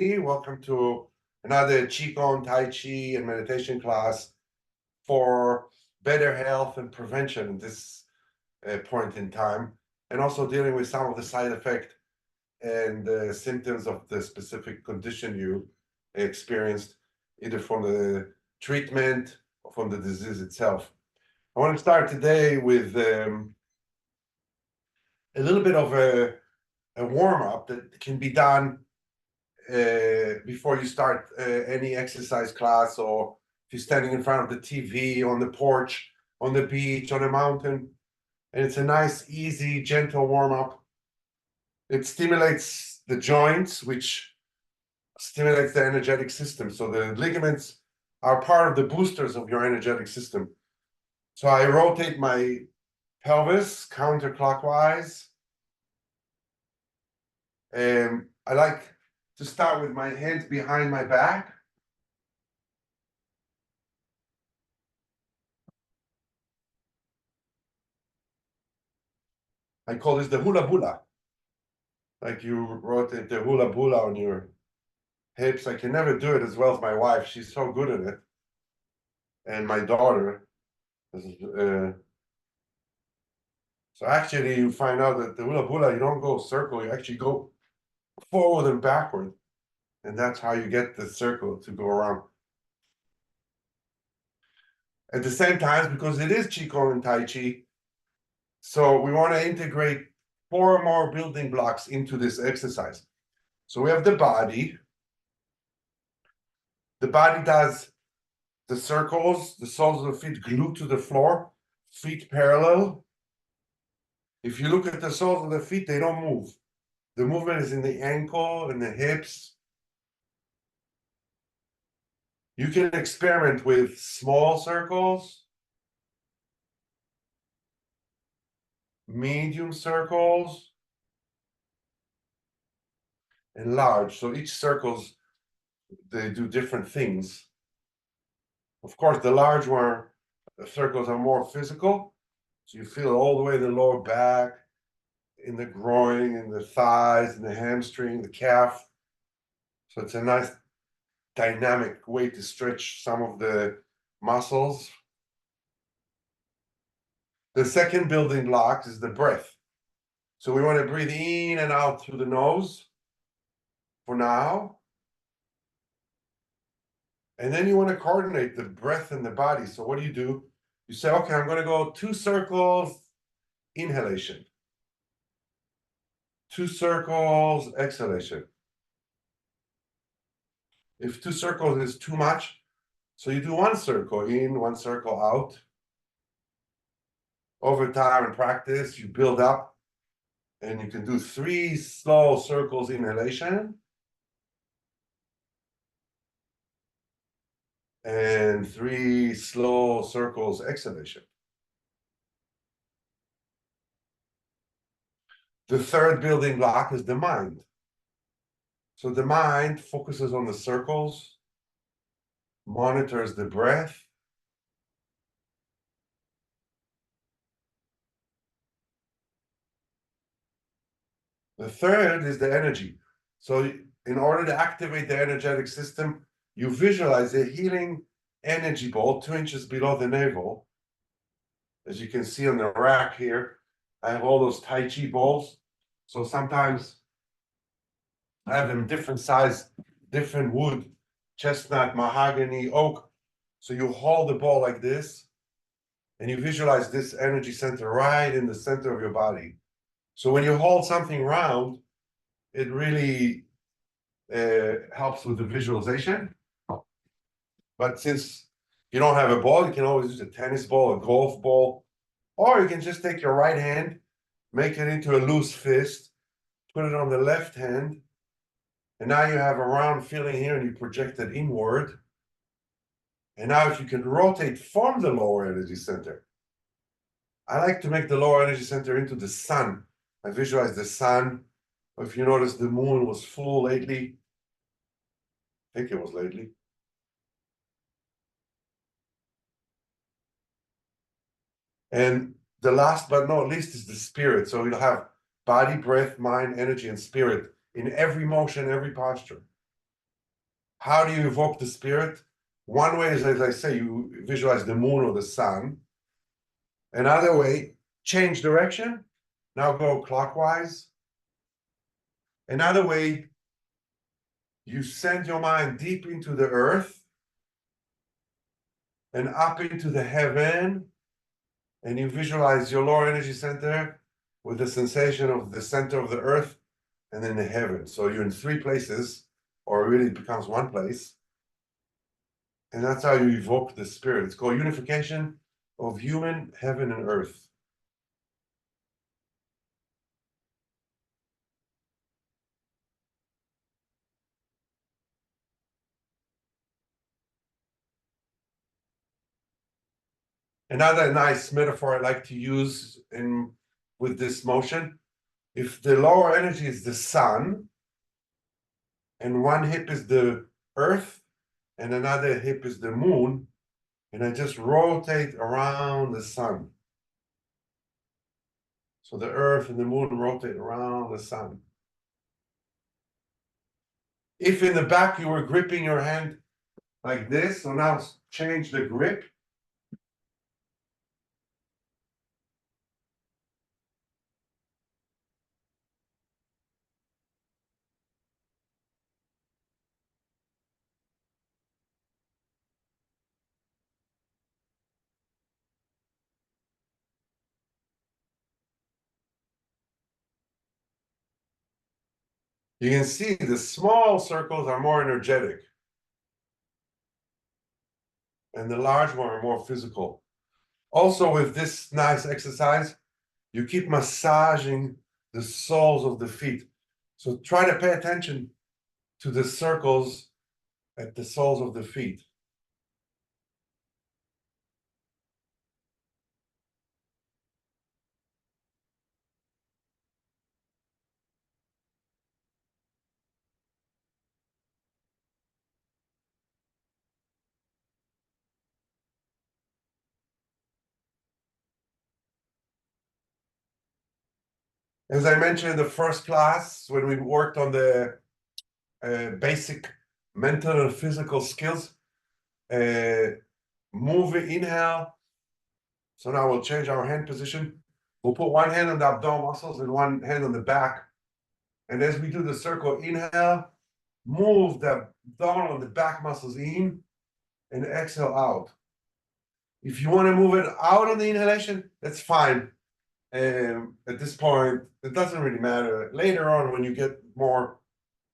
Welcome to another Qi Gong, Tai Chi and meditation class for better health and prevention at this point in time, and also dealing with some of the side effects and symptoms of the specific condition you experienced, either from the treatment or from the disease itself. I want to start today with a little bit of a warm-up that can be done before you start any exercise class, or if you're standing in front of the TV, on the porch, on the beach, on a mountain. And it's a nice, easy, gentle warm-up. It stimulates the joints, which stimulates the energetic system. So the ligaments are part of the boosters of your energetic system. So I rotate my pelvis counterclockwise. And I like to start with my hands behind my back. I call this the hula bula. Like you rotate the hula bula on your hips. I can never do it as well as my wife. She's so good at it. And my daughter. So actually you find out that the hula bula, you don't go circle, you actually go forward and backward. And that's how you get the circle to go around. At the same time, because it is Qigong and Tai Chi, so we want to integrate 4 more building blocks into this exercise. So we have the body. The body does the circles, the soles of the feet glued to the floor, feet parallel. If you look at the soles of the feet, they don't move. The movement is in the ankle and the hips. You can experiment with small circles, medium circles, and large. So each circles, they do different things. Of course, the large one, the circles are more physical. So you feel it all the way in the lower back, in the groin, in the thighs, in the hamstring, the calf. So it's a nice dynamic way to stretch some of the muscles. The second building block is the breath. So we want to breathe in and out through the nose for now. And then you want to coordinate the breath and the body. So what do? You say, okay, I'm going to go 2 circles, inhalation. 2 circles, exhalation. If 2 circles is too much, so you do 1 circle in, 1 circle out. Over time and practice, you build up, and you can do 3 slow circles inhalation and 3 slow circles exhalation. The third building block is the mind. So the mind focuses on the circles, monitors the breath, the third is the energy. So in order to activate the energetic system, you visualize a healing energy ball 2 inches below the navel. As you can see on the rack here, I have all those Tai Chi balls. So sometimes I have them different size, different wood, chestnut, mahogany, oak. So you hold the ball like this, and you visualize this energy center right in the center of your body. So when you hold something round, it really helps with the visualization. But since you don't have a ball, you can always use a tennis ball, a golf ball, or you can just take your right hand, make it into a loose fist, put it on the left hand, and now you have a round feeling here, and you project it inward. And now if you can rotate from the lower energy center, I like to make the lower energy center into the sun. I visualize the sun. If you notice, the moon was full lately. I think it was lately. And the last but not least is the spirit. So you'll have body, breath, mind, energy, and spirit in every motion, every posture. How do you evoke the spirit? One way is, as I say, you visualize the moon or the sun. Another way, change direction. Now go clockwise. Another way, you send your mind deep into the earth and up into the heaven, and you visualize your lower energy center with the sensation of the center of the earth and then the heaven. So you're in three places, or really it becomes one place. And that's how you evoke the spirit. It's called unification of human, heaven, and earth. Another nice metaphor I like to use with this motion, if the lower energy is the sun, and one hip is the earth, and another hip is the moon, and I just rotate around the sun. So the earth and the moon rotate around the sun. If in the back you were gripping your hand like this, so now change the grip. You can see the small circles are more energetic, and the large one are more physical. Also, with this nice exercise, you keep massaging the soles of the feet. So try to pay attention to the circles at the soles of the feet. As I mentioned in the first class, when we worked on the basic mental and physical skills, inhale. So now we'll change our hand position. We'll put one hand on the abdominal muscles and one hand on the back. And as we do the circle, inhale, move the abdominal and the back muscles in, and exhale out. If you want to move it out on the inhalation, that's fine. At this point, it doesn't really matter. Later on, when you get more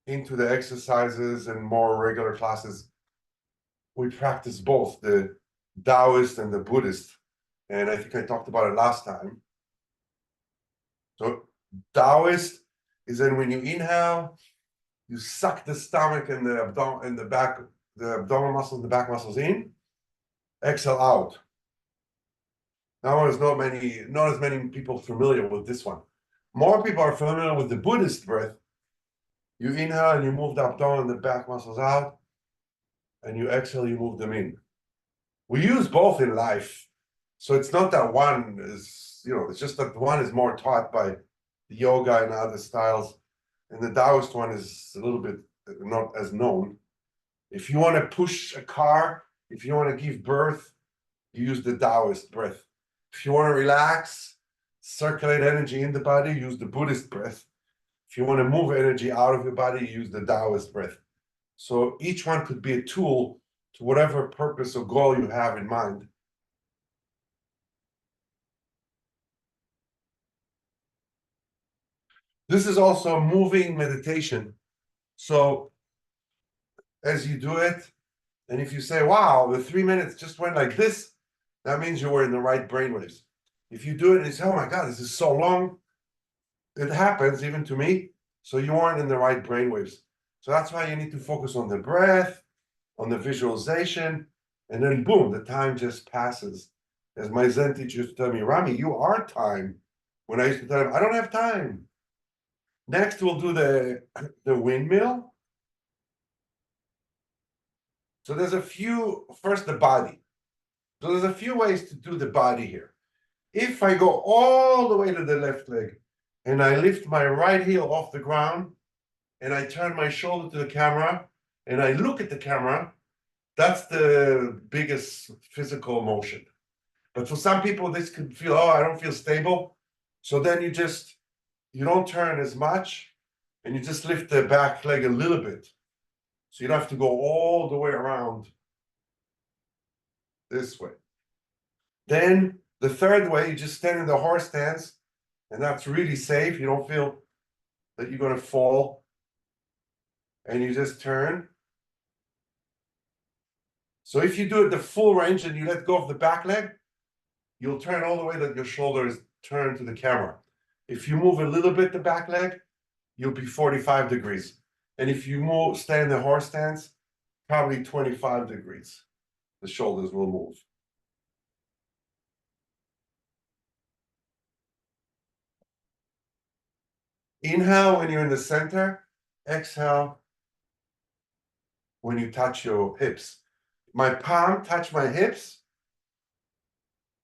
into the exercises and more regular classes, we practice both the Taoist and the Buddhist. And I think I talked about it last time. So Taoist is then when you inhale, you suck the stomach and the abdomen and the back, the abdominal muscles, the back muscles in, exhale out. Now there's not as many people familiar with this one. More people are familiar with the Buddhist breath. You inhale and you move the abdomen and the back muscles out, and you exhale, you move them in. We use both in life. So it's not that one is, it's just that one is more taught by the yoga and other styles, and the Taoist one is a little bit not as known. If you want to push a car, if you want to give birth, you use the Taoist breath. If you want to relax, circulate energy in the body, use the Buddhist breath. If you want to move energy out of your body, use the Taoist breath. So each one could be a tool to whatever purpose or goal you have in mind. This is also moving meditation. So as you do it, and if you say, wow, the 3 minutes just went like this, that means you were in the right brainwaves. If you do it and you say, oh my God, this is so long, it happens even to me. So you aren't in the right brainwaves. So that's why you need to focus on the breath, on the visualization, and then boom, the time just passes. As my Zen teacher used to tell me, Rami, you are time. When I used to tell him, I don't have time. Next, we'll do the windmill. So there's first the body. So there's a few ways to do the body here. If I go all the way to the left leg and I lift my right heel off the ground and I turn my shoulder to the camera and I look at the camera, that's the biggest physical motion. But for some people, this could feel, oh, I don't feel stable. So then you don't turn as much, and you just lift the back leg a little bit. So you don't have to go all the way around this way. Then the third way, you just stand in the horse stance, and that's really safe. You don't feel that you're going to fall. And you just turn. So if you do it the full range and you let go of the back leg, you'll turn all the way that your shoulder is turned to the camera. If you move a little bit the back leg, you'll be 45 degrees. And if you stay in the horse stance, probably 25 degrees. The shoulders will move. Inhale when you're in the center. Exhale when you touch your hips. My palm touch my hips.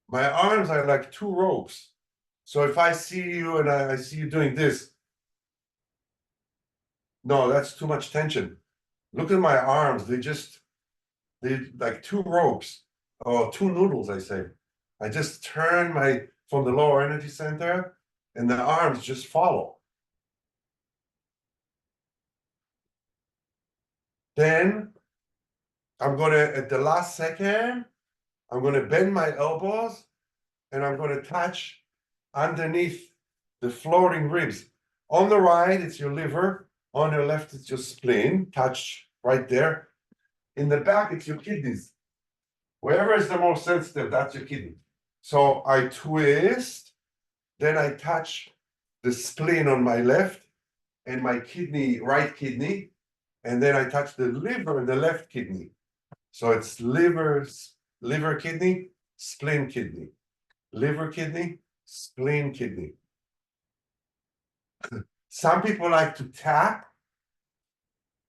My arms are like two ropes. So if I see you and I see you doing this, no, that's too much tension. Look at my arms. They're like two ropes or two noodles, I say. I just turn from the lower energy center and the arms just follow. Then I'm going to, at the last second, I'm going to bend my elbows and I'm going to touch underneath the floating ribs. On the right, it's your liver. On your left, it's your spleen. Touch right there. In the back, it's your kidneys. Wherever is the most sensitive, that's your kidney. So I twist, then I touch the spleen on my left and my kidney, right kidney, and then I touch the liver and the left kidney. So it's liver, kidney, spleen, kidney. Liver, kidney, spleen, kidney. Some people like to tap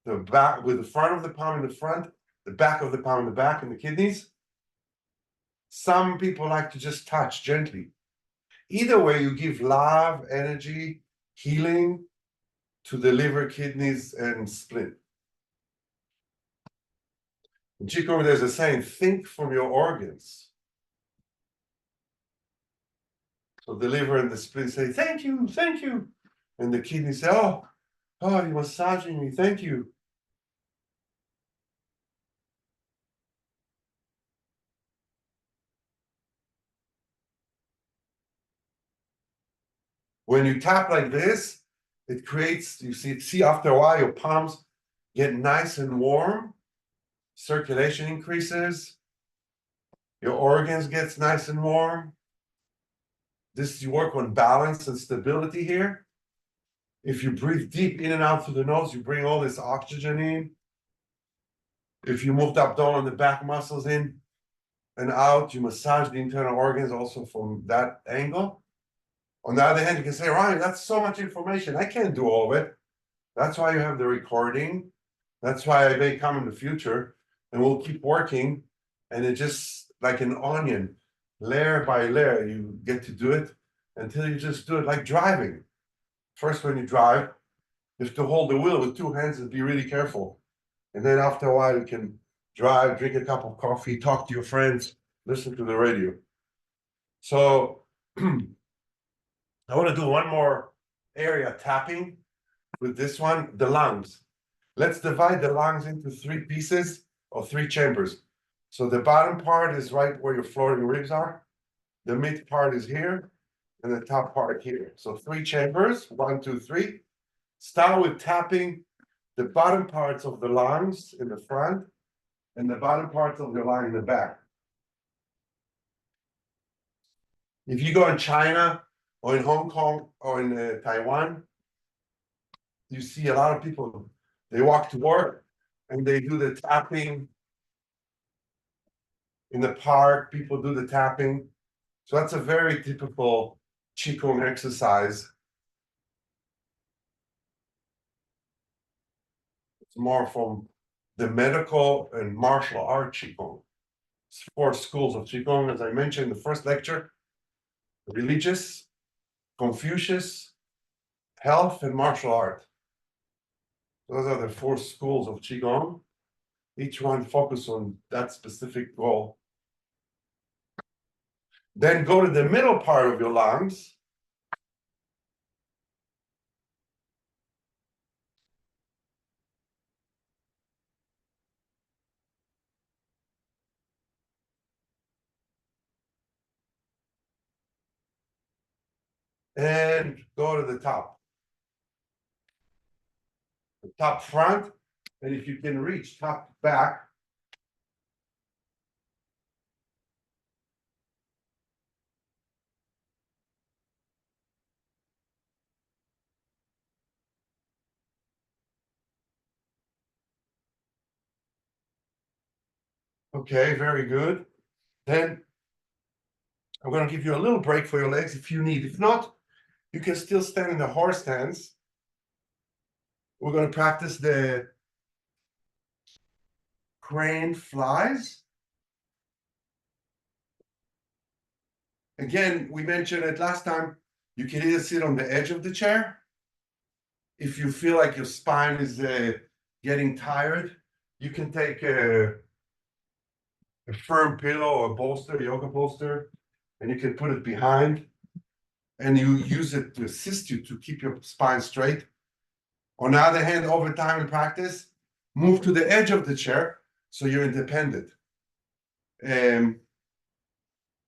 the back with the front of the palm in the front, the back of the palm in the back, and the kidneys. Some people like to just touch gently. Either way, you give love, energy, healing to the liver, kidneys, and spleen. In Qi Gong, there's a saying, think from your organs. So the liver and the spleen say, thank you, thank you. And the kidneys say, oh, you're massaging me, thank you. When you tap like this, it creates, you see after a while, your palms get nice and warm, circulation increases, your organs gets nice and warm. You work on balance and stability here. If you breathe deep in and out through the nose, you bring all this oxygen in. If you move the abdomen, the back muscles in and out, you massage the internal organs also from that angle. On the other hand, you can say, Ryan, that's so much information. I can't do all of it. That's why you have the recording. That's why I may come in the future and we'll keep working. And it just like an onion, layer by layer, you get to do it until you just do it like driving. First, when you drive, you have to hold the wheel with two hands and be really careful. And then after a while, you can drive, drink a cup of coffee, talk to your friends, listen to the radio. So I want to do one more area tapping with this one, the lungs. Let's divide the lungs into three pieces or three chambers. So the bottom part is right where your floating ribs are. The mid part is here, and the top part here. So three chambers, 1, 2, 3. Start with tapping the bottom parts of the lungs in the front and the bottom parts of the lung in the back. If you go in China or in Hong Kong or in Taiwan, you see a lot of people, they walk to work and they do the tapping. In the park, people do the tapping. So that's a very typical Qigong exercise. It's more from the medical and martial art Qigong. It's 4 schools of Qigong, as I mentioned in the first lecture: religious, Confucius, health, and martial art. Those are the 4 schools of Qi Gong. Each one focus on that specific goal. Then go to the middle part of your lungs. And go to the top front. And if you can reach top back. Okay, very good. Then I'm going to give you a little break for your legs if you need. If not, you can still stand in the horse stance. We're going to practice the crane flies. Again, we mentioned it last time. You can either sit on the edge of the chair. If you feel like your spine is getting tired, you can take a firm pillow or bolster, yoga bolster, and you can put it behind, and you use it to assist you to keep your spine straight. On the other hand, over time in practice, move to the edge of the chair so you're independent.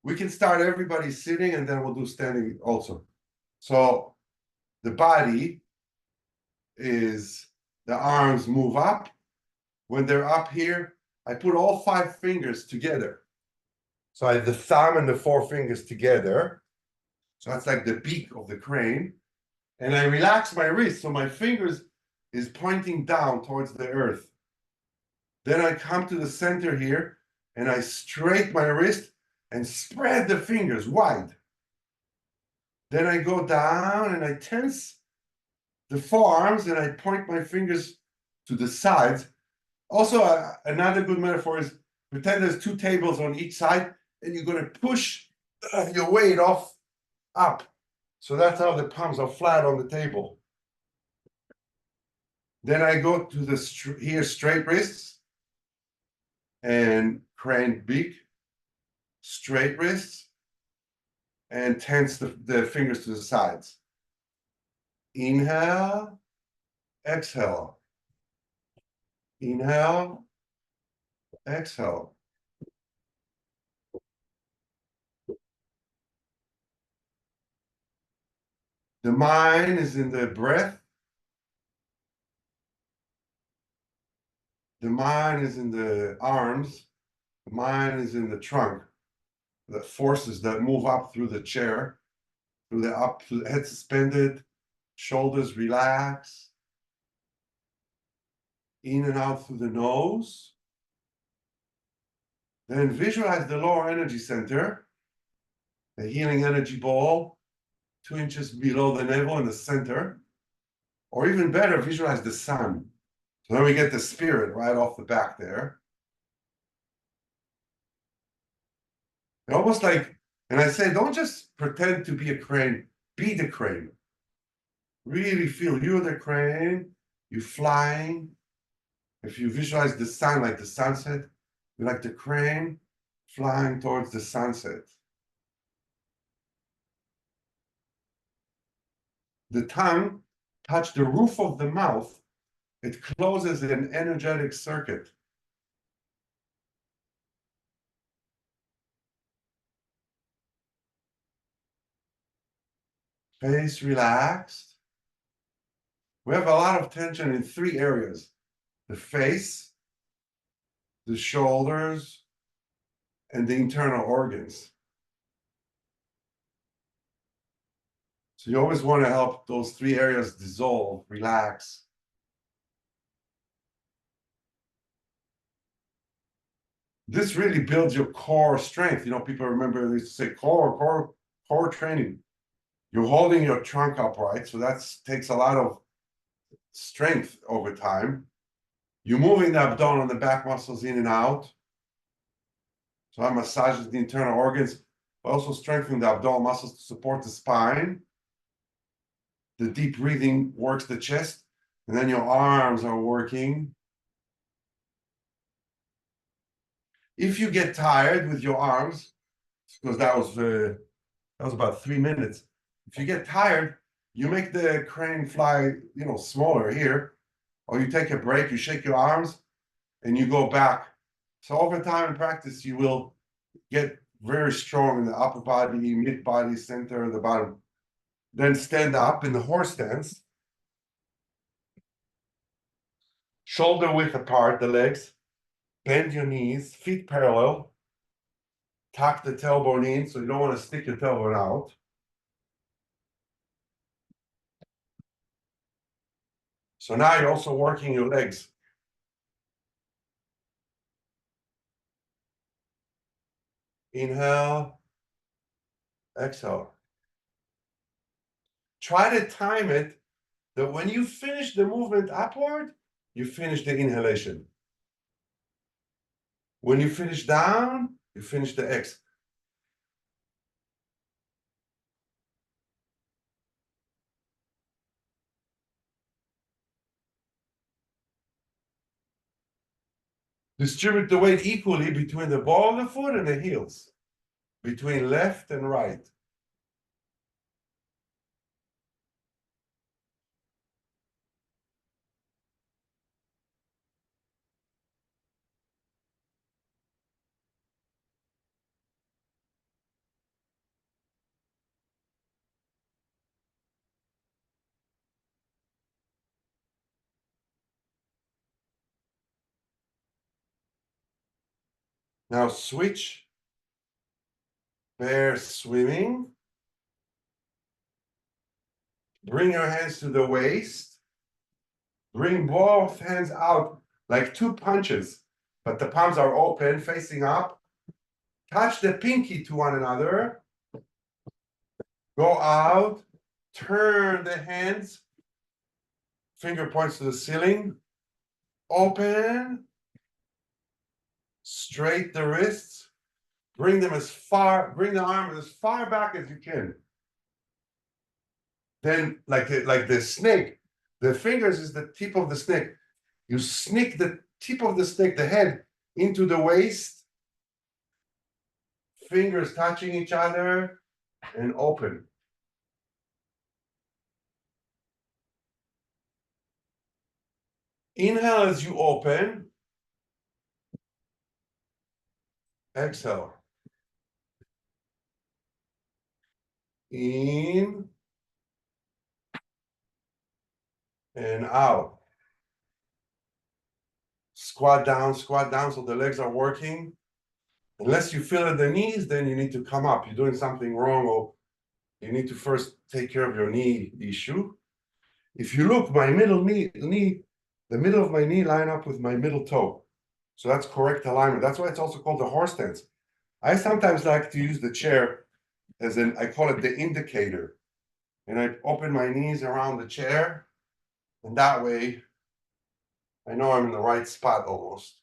We can start everybody sitting, and then we'll do standing also. So the body is, the arms move up. When they're up here, I put all 5 fingers together. So I have the thumb and the 4 fingers together. So that's like the beak of the crane. And I relax my wrist, so my fingers is pointing down towards the earth. Then I come to the center here, and I straighten my wrist and spread the fingers wide. Then I go down and I tense the forearms, and I point my fingers to the sides. Also, another good metaphor is pretend there's 2 tables on each side, and you're going to push your weight off up. So that's how the palms are flat on the table. Then I go to the here straight wrists and crane beak, straight wrists, and tense the fingers to the sides. Inhale, exhale. Inhale, exhale. The mind is in the breath. The mind is in the arms. The mind is in the trunk. The forces that move up through the chair, through the head suspended, shoulders relax. In and out through the nose. Then visualize the lower energy center, the healing energy ball, 2 inches below the navel in the center. Or even better, visualize the sun. So then we get the spirit right off the back there. Almost like, and I say, don't just pretend to be a crane, be the crane. Really feel you're the crane, you're flying. If you visualize the sun like the sunset, you're like the crane flying towards the sunset. The tongue touches the roof of the mouth. It closes an energetic circuit. Face relaxed. We have a lot of tension in 3 areas: the face, the shoulders, and the internal organs. So you always want to help those 3 areas dissolve, relax. This really builds your core strength. You know, people remember they used to say core training. You're holding your trunk upright, so that takes a lot of strength over time. You're moving the abdomen and the back muscles in and out. So I massages the internal organs, but also strengthening the abdominal muscles to support the spine. The deep breathing works the chest. And then your arms are working. If you get tired with your arms, because that was about 3 minutes. If you get tired, you make the crane fly, smaller here, or you take a break, you shake your arms, and you go back. So over time in practice, you will get very strong in the upper body, mid body, center, the bottom. Then stand up in the horse stance. Shoulder width apart, the legs. Bend your knees, feet parallel. Tuck the tailbone in, so you don't want to stick your tailbone out. So now you're also working your legs. Inhale, exhale. Try to time it that when you finish the movement upward, you finish the inhalation. When you finish down, you finish the exhale. Distribute the weight equally between the ball of the foot and the heels, between left and right. Now switch, bear swimming. Bring your hands to the waist. Bring both hands out like two punches, but the palms are open, facing up. Touch the pinky to one another. Go out. Turn the hands. Finger points to the ceiling. Open. Straight the wrists. Bring the arm as far back as you can. Then, like the snake, the fingers is the tip of the snake. You sneak the tip of the snake, the head, into the waist. Fingers touching each other and open. Inhale as you open. Exhale. In and out. Squat down so the legs are working. Unless you feel at the knees, then you need to come up. You're doing something wrong, or you need to first take care of your knee issue. If you look, my middle knee, the middle of my knee line up with my middle toe. So that's correct alignment. That's why it's also called the horse stance. I sometimes like to use the chair as I call it the indicator. And I open my knees around the chair, and that way I know I'm in the right spot almost.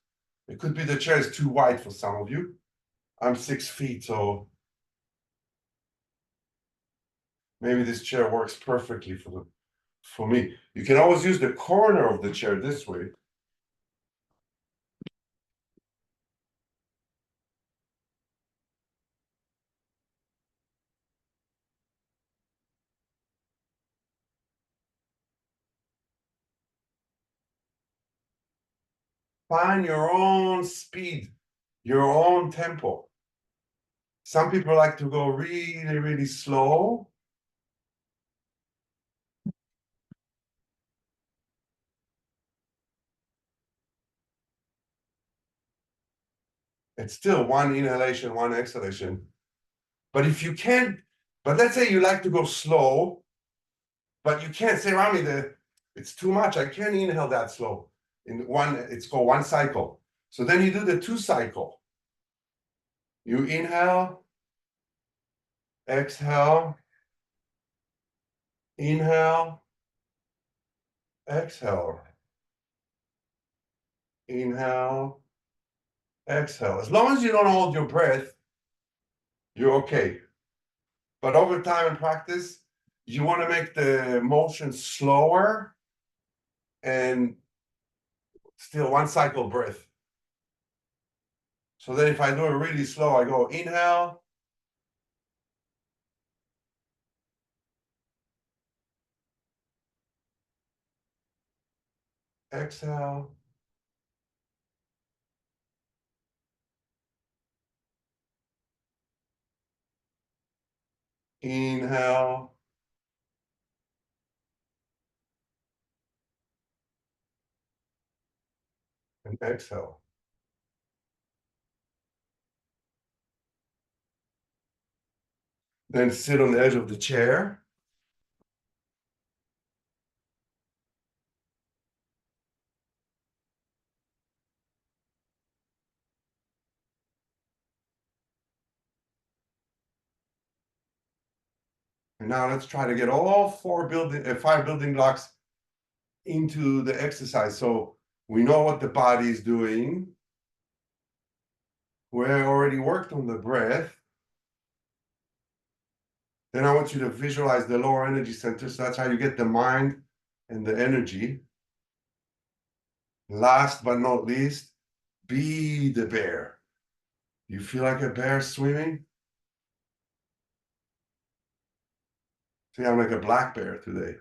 It could be the chair is too wide for some of you. I'm 6 feet, so maybe this chair works perfectly for me. You can always use the corner of the chair this way. Find your own speed, your own tempo. Some people like to go really, really slow. It's still one inhalation, one exhalation. But if you can't, but let's say you like to go slow, but you can't say, Rami, it's too much. I can't inhale that slow. It's called one cycle. So then you do the 2 cycle. You inhale, exhale, inhale, exhale, inhale, exhale. As long as you don't hold your breath, you're okay. But over time in practice, you want to make the motion slower and still one cycle breath. So then if I do it really slow, I go inhale, exhale, inhale, and exhale. Then sit on the edge of the chair. And now let's try to get all five building blocks into the exercise. So we know what the body is doing. We already worked on the breath. Then I want you to visualize the lower energy center. So that's how you get the mind and the energy. Last but not least, be the bear. You feel like a bear swimming? See, I'm like a black bear today.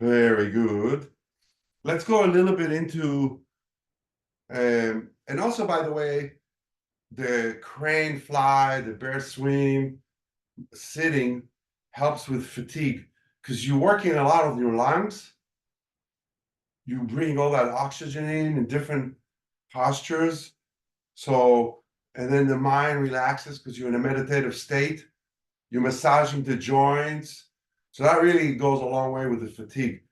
Very good. Let's go a little bit into, and also, by the way, the crane fly, the bear swim, sitting helps with fatigue because you're working a lot of your lungs. You bring all that oxygen in different postures. So, and then the mind relaxes because you're in a meditative state. You're massaging the joints. So that really goes a long way with the fatigue.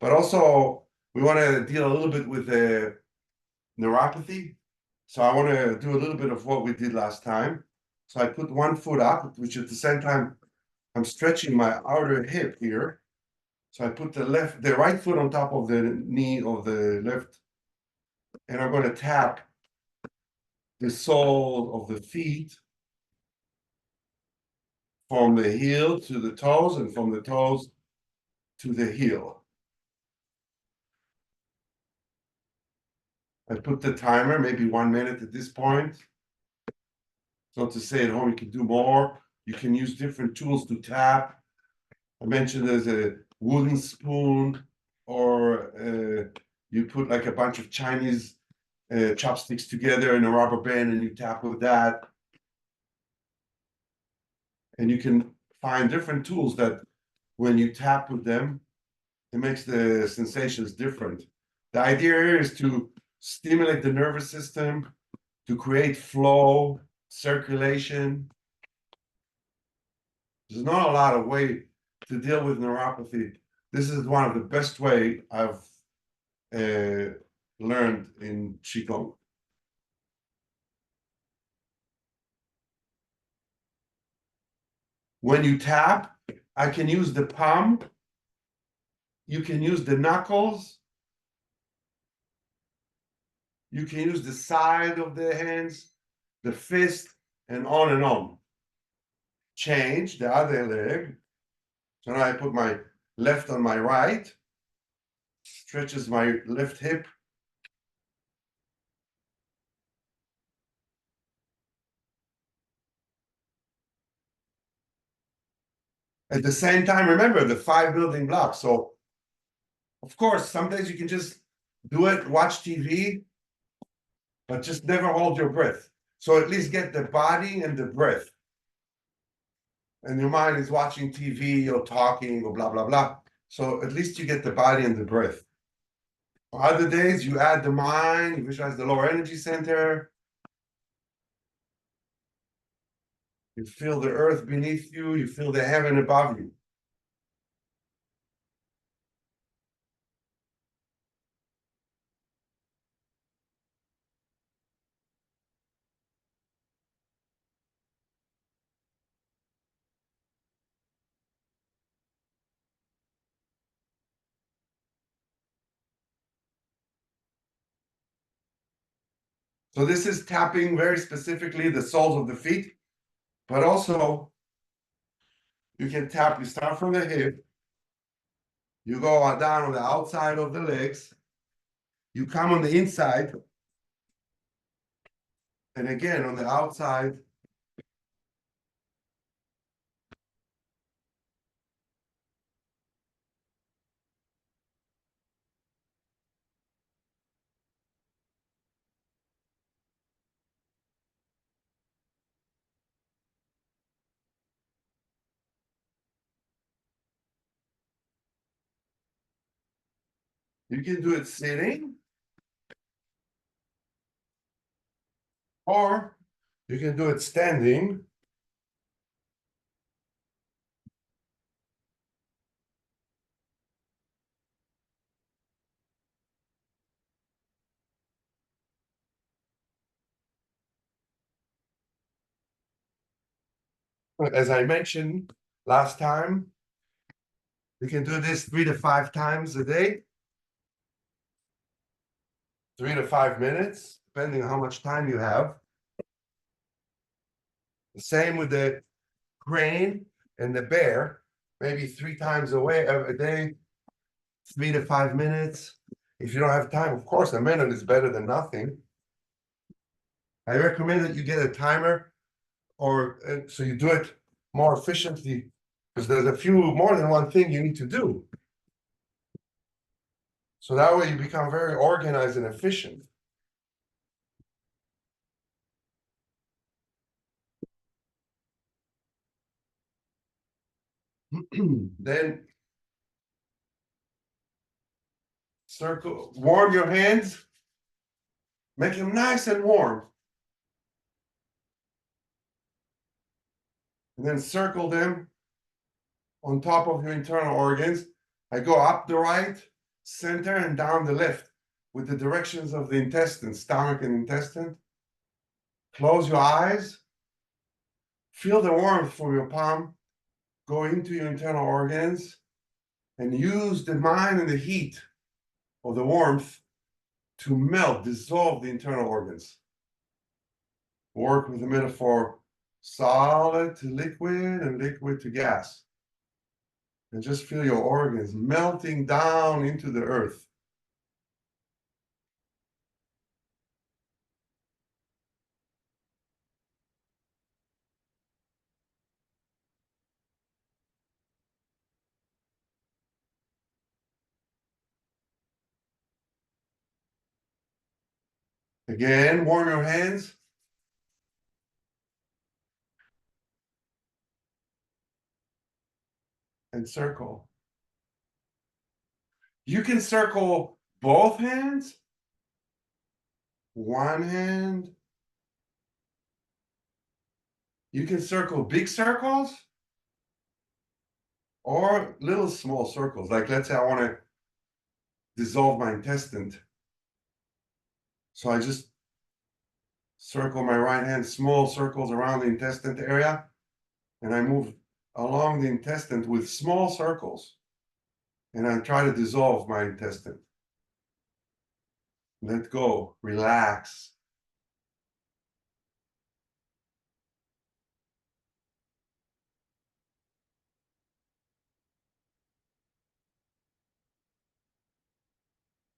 But also, we want to deal a little bit with the neuropathy. So I want to do a little bit of what we did last time. So I put one foot up, which at the same time, I'm stretching my outer hip here. So I put the right foot on top of the knee of the left, and I'm going to tap the sole of the feet from the heel to the toes and from the toes to the heel. I put the timer, maybe 1 minute at this point. So to say at home, you can do more. You can use different tools to tap. I mentioned there's a wooden spoon, or you put like a bunch of Chinese chopsticks together in a rubber band and you tap with that. And you can find different tools that when you tap with them, it makes the sensations different. The idea here is to stimulate the nervous system, to create flow, circulation. There's not a lot of way to deal with neuropathy. This is one of the best way I've learned in Qi Gong. When you tap, I can use the palm, you can use the knuckles, you can use the side of the hands, the fist, and on and on. Change the other leg. So now I put my left on my right, stretches my left hip. At the same time, remember the 5 building blocks. So, of course, some days you can just do it, watch TV, but just never hold your breath. So at least get the body and the breath. And your mind is watching TV or talking or blah, blah, blah. So at least you get the body and the breath. Other days, you add the mind, you visualize the lower energy center. You feel the earth beneath you, you feel the heaven above you. So this is tapping very specifically the soles of the feet, but also you can tap, you start from the hip, you go on down on the outside of the legs, you come on the inside, and again on the outside. You can do it sitting, or you can do it standing. As I mentioned last time, you can do this 3 to 5 times a day, 3 to 5 minutes, depending on how much time you have. The same with the crane and the bear, maybe 3 times a day, 3 to 5 minutes. If you don't have time, of course, a minute is better than nothing. I recommend that you get a timer, or so you do it more efficiently, because there's a few more than one thing you need to do. So that way you become very organized and efficient. Then circle, warm your hands, make them nice and warm. And then circle them on top of your internal organs. I go up the right, center, and down the left with the directions of the intestine, stomach and intestine. Close your eyes. Feel the warmth from your palm go into your internal organs, and use the mind and the heat of the warmth to melt, dissolve the internal organs. Work with the metaphor solid to liquid and liquid to gas. And just feel your organs melting down into the earth. Again, warm your hands. And circle. You can circle both hands, one hand. You can circle big circles or little small circles. Like, let's say I want to dissolve my intestine. So I just circle my right hand, small circles around the intestine area, and I move along the intestine with small circles, and I try to dissolve my intestine. Let go, relax.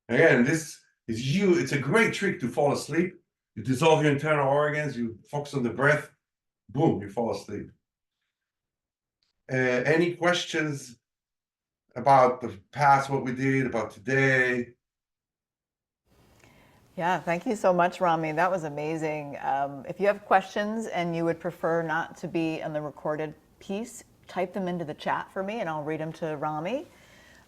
Again, this is it's a great trick to fall asleep. You dissolve your internal organs, you focus on the breath, boom, you fall asleep. Any questions about the past, what we did, about today? Yeah, thank you so much, Rami. That was amazing. If you have questions and you would prefer not to be in the recorded piece, type them into the chat for me and I'll read them to Rami.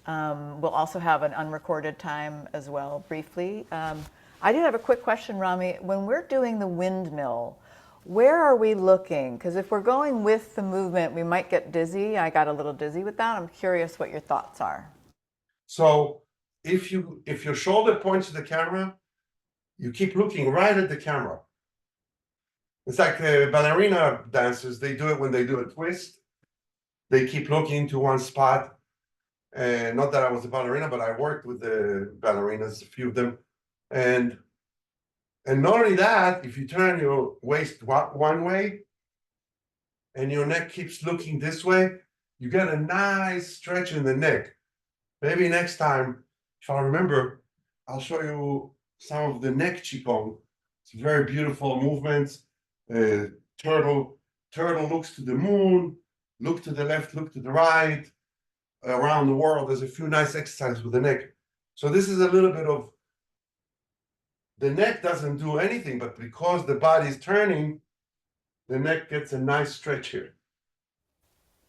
We'll also have an unrecorded time as well, briefly. I did have a quick question, Rami. When we're doing the windmill, where are we looking? Because if we're going with the movement, we might get dizzy. I got a little dizzy with that. I'm curious what your thoughts are. So if your shoulder points to the camera, you keep looking right at the camera. It's like ballerina dancers, they do it when they do a twist. They keep looking to one spot. And not that I was a ballerina, but I worked with the ballerinas, a few of them. And And not only that, if you turn your waist one way and your neck keeps looking this way, you get a nice stretch in the neck. Maybe next time, if I remember, I'll show you some of the neck Qi Gong. It's very beautiful movements. Uh, turtle, turtle looks to the moon, look to the left, look to the right. Around the world, there's a few nice exercises with the neck. So this is a little bit of, the neck doesn't do anything, but because the body is turning, the neck gets a nice stretch here.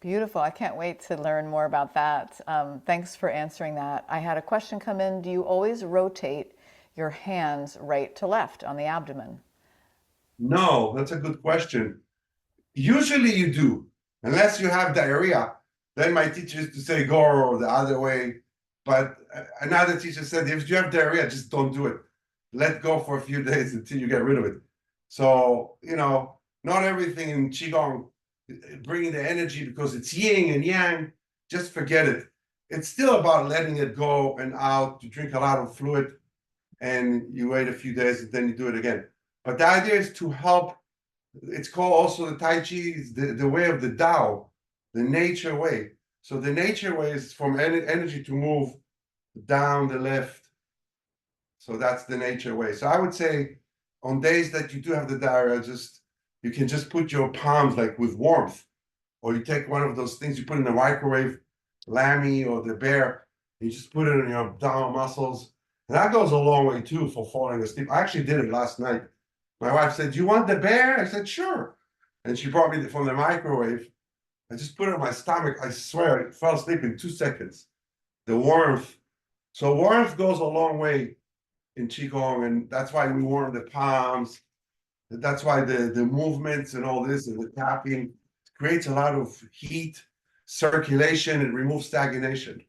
Beautiful. I can't wait to learn more about that. Thanks for answering that. I had a question come in. Do you always rotate your hands right to left on the abdomen? No, that's a good question. Usually you do, unless you have diarrhea. Then my teacher used to say go the other way. But another teacher said, if you have diarrhea, just don't do it. Let go for a few days until you get rid of it. So, not everything in Qigong bringing the energy because it's yin and yang, just forget it. It's still about letting it go and out. You drink a lot of fluid and you wait a few days and then you do it again. But the idea is to help. It's called also the Tai Chi, is the way of the Tao, the nature way. So the nature way is from energy to move down the left. So that's the nature way. So I would say on days that you do have the diarrhea, you can just put your palms like with warmth, or you take one of those things you put in the microwave, Lammy or the bear, you just put it in your abdominal muscles. And that goes a long way too for falling asleep. I actually did it last night. My wife said, "Do you want the bear?" I said, "Sure." And she brought me from the microwave. I just put it on my stomach. I swear, I fell asleep in 2 seconds. The warmth. So warmth goes a long way in Qigong, and that's why we warm the palms. That's why the movements and all this and the tapping creates a lot of heat, circulation, and removes stagnation.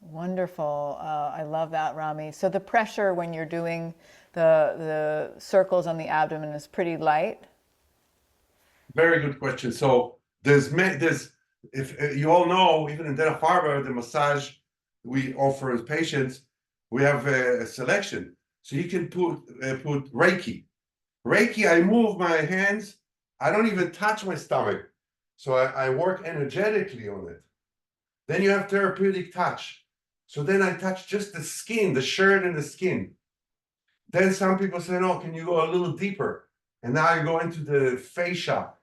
Wonderful. I love that, Rami. So the pressure when you're doing the circles on the abdomen is pretty light? Very good question. So if you all know, even in Dana Farber, the massage we offer as patients, we have a selection. So you can put Reiki. Reiki, I move my hands. I don't even touch my stomach. So I work energetically on it. Then you have therapeutic touch. So then I touch just the skin, the shirt and the skin. Then some people say, no, can you go a little deeper? And now you go into the fascia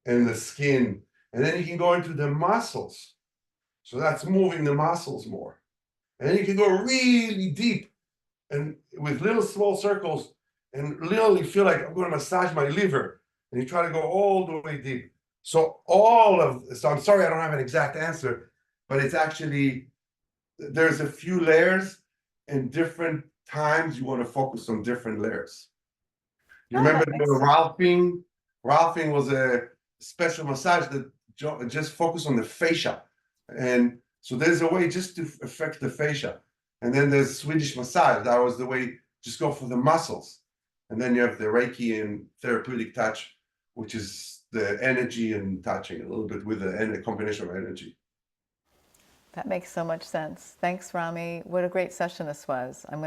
and the skin. And then you can go into the muscles. So that's moving the muscles more. And then you can go really deep and with little small circles and literally feel like I'm going to massage my liver. And you try to go all the way deep. So I'm sorry I don't have an exact answer, but it's actually, there's a few layers and different times you want to focus on different layers. You Oh, remember that makes sense. Ralphing? Ralphing was a special massage that just focused on the fascia. And so there's a way just to affect the fascia. And then there's Swedish massage. That was the way, just go for the muscles. And then you have the Reiki and therapeutic touch, which is the energy and touching a little bit with a combination of energy. That makes so much sense. Thanks, Rami. What a great session this was. I'm going